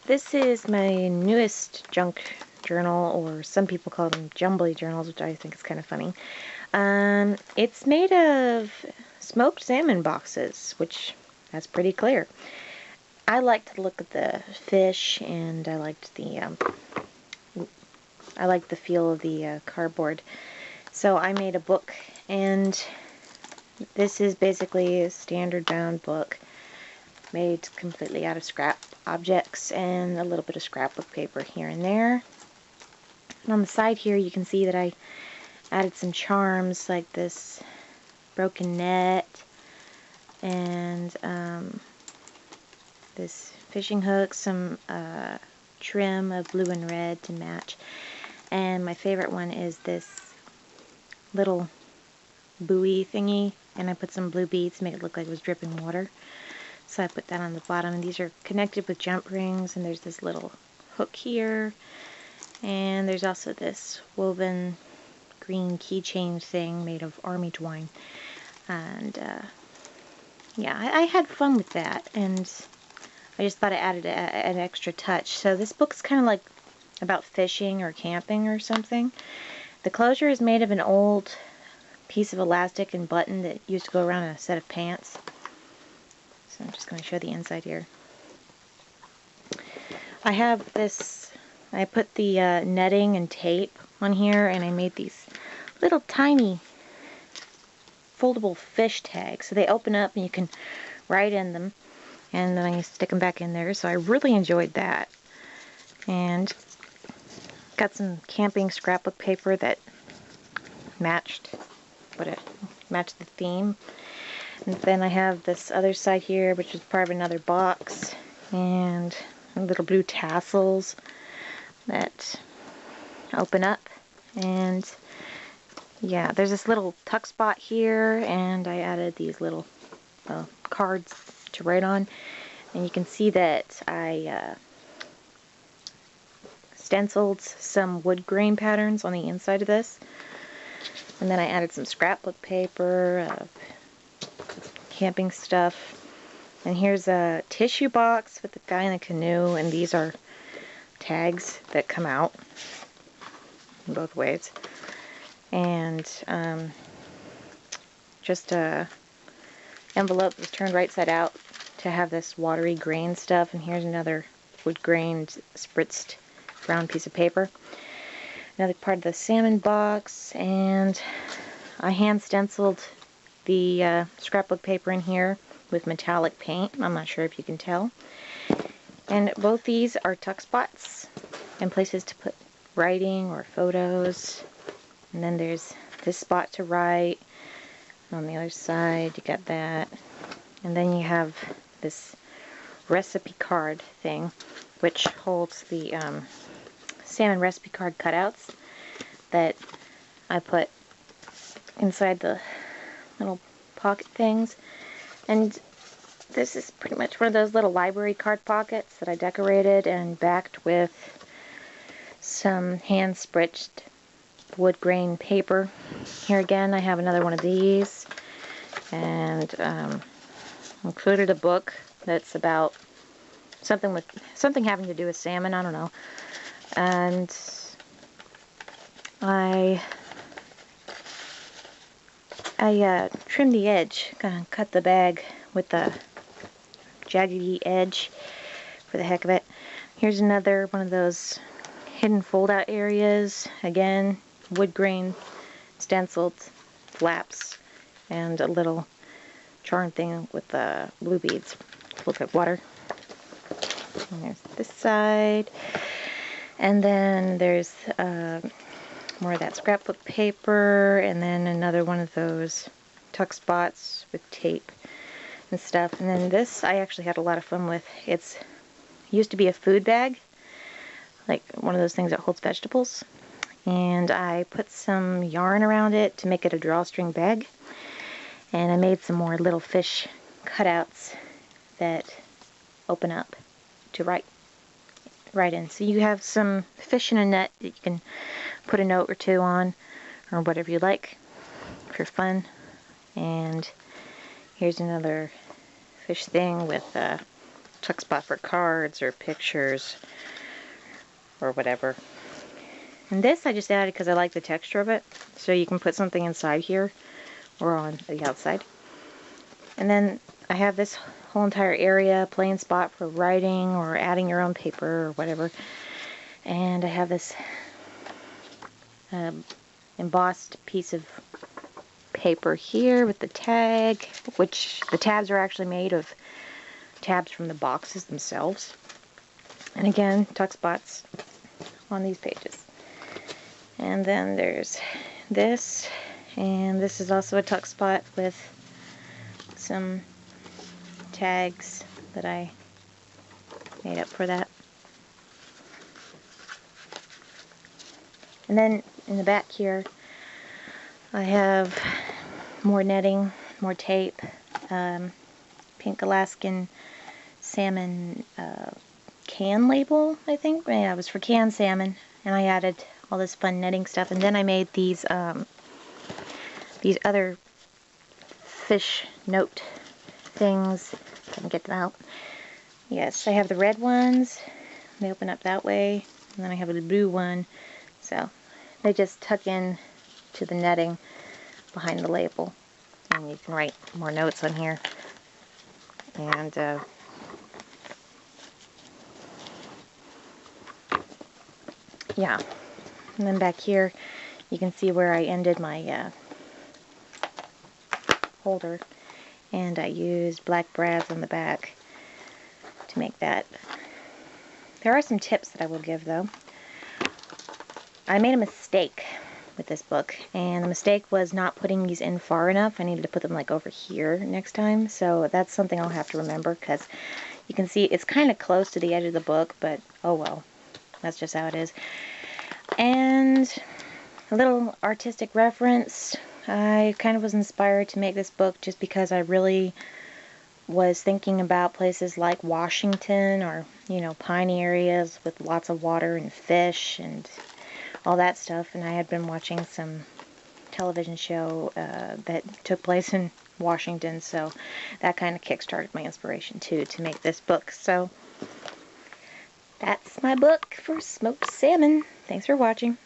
This is my newest junk journal, or some people call them jumbly journals, which I think is kind of funny. It's made of smoked salmon boxes, which that's pretty clear. I liked to look at the fish, and I liked the feel of the cardboard. So I made a book, and this is basically a standard bound book made completely out of scrap objects and a little bit of scrapbook paper here and there. And on the side here you can see that I added some charms like this broken net and this fishing hook, some trim of blue and red to match. And my favorite one is this little buoy thingy, and I put some blue beads to make it look like it was dripping water. So I put that on the bottom, and these are connected with jump rings, and there's this little hook here, and there's also this woven green keychain thing made of army twine. And yeah, I had fun with that, and I just thought it added an extra touch. So this book's kind of like about fishing or camping or something. The closure is made of an old piece of elastic and button that used to go around a set of pants. So I'm just going to show the inside here. I have this, I put the netting and tape on here, and I made these little tiny foldable fish tags. So they open up and you can write in them, and then I stick them back in there. So I really enjoyed that. And got some camping scrapbook paper that matched the theme. And then I have this other side here, which is part of another box, and little blue tassels that open up. And yeah, there's this little tuck spot here, and I added these little cards to write on. And you can see that I stenciled some wood grain patterns on the inside of this. And then I added some scrapbook paper, camping stuff. And here's a tissue box with the guy in the canoe, and these are tags that come out in both ways. And just a envelope that's turned right side out to have this watery grain stuff. And here's another wood grain spritzed brown piece of paper. Another part of the salmon box, and I hand stenciled the scrapbook paper in here with metallic paint. I'm not sure if you can tell. And both these are tuck spots and places to put writing or photos. And then there's this spot to write. On the other side, you got that. And then you have this recipe card thing, which holds the salmon recipe card cutouts that I put inside the little pocket things. And this is pretty much one of those little library card pockets that I decorated and backed with some hand spritzed wood grain paper. Here again I have another one of these, and included a book that's about something having to do with salmon, I don't know. And I trimmed the edge, kind of cut the bag with the jaggedy edge for the heck of it. Here's another one of those hidden fold-out areas. Again, wood grain, stenciled flaps, and a little charm thing with the blue beads to look like water. And there's this side. And then there's more of that scrapbook paper, and then another one of those tuck spots with tape and stuff. And then this I actually had a lot of fun with. It's used to be a food bag, like one of those things that holds vegetables. And I put some yarn around it to make it a drawstring bag. And I made some more little fish cutouts that open up to write in. So you have some fish in a net that you can put a note or two on, or whatever you like for fun. And here's another fish thing with tuck spot for cards or pictures or whatever. And this I just added because I like the texture of it. So you can put something inside here or on the outside. And then I have this whole entire area, plain spot for writing or adding your own paper or whatever. And I have this embossed piece of paper here with the tag, which the tabs are actually made of tabs from the boxes themselves. And again, tuck spots on these pages. And then there's this, and this is also a tuck spot with some tags that I made up for that. And then in the back here, I have more netting, more tape, pink Alaskan salmon can label, I think. Yeah, it was for canned salmon, and I added all this fun netting stuff. And then I made these other fish note things. If I can get them out. Yes, I have the red ones. They open up that way, and then I have a blue one. So they just tuck in to the netting behind the label, and you can write more notes on here. And yeah, and then back here you can see where I ended my holder, and I used black brads on the back to make that. There are some tips that I will give though. I made a mistake with this book, and the mistake was not putting these in far enough. I needed to put them like over here next time, so that's something I'll have to remember, because you can see it's kind of close to the edge of the book, but oh well, that's just how it is. And a little artistic reference, I kind of was inspired to make this book just because I really was thinking about places like Washington, or, you know, piney areas with lots of water and fish and all that stuff. And I had been watching some television show that took place in Washington, so that kind of kickstarted my inspiration too to make this book. So that's my book for smoked salmon. Thanks for watching.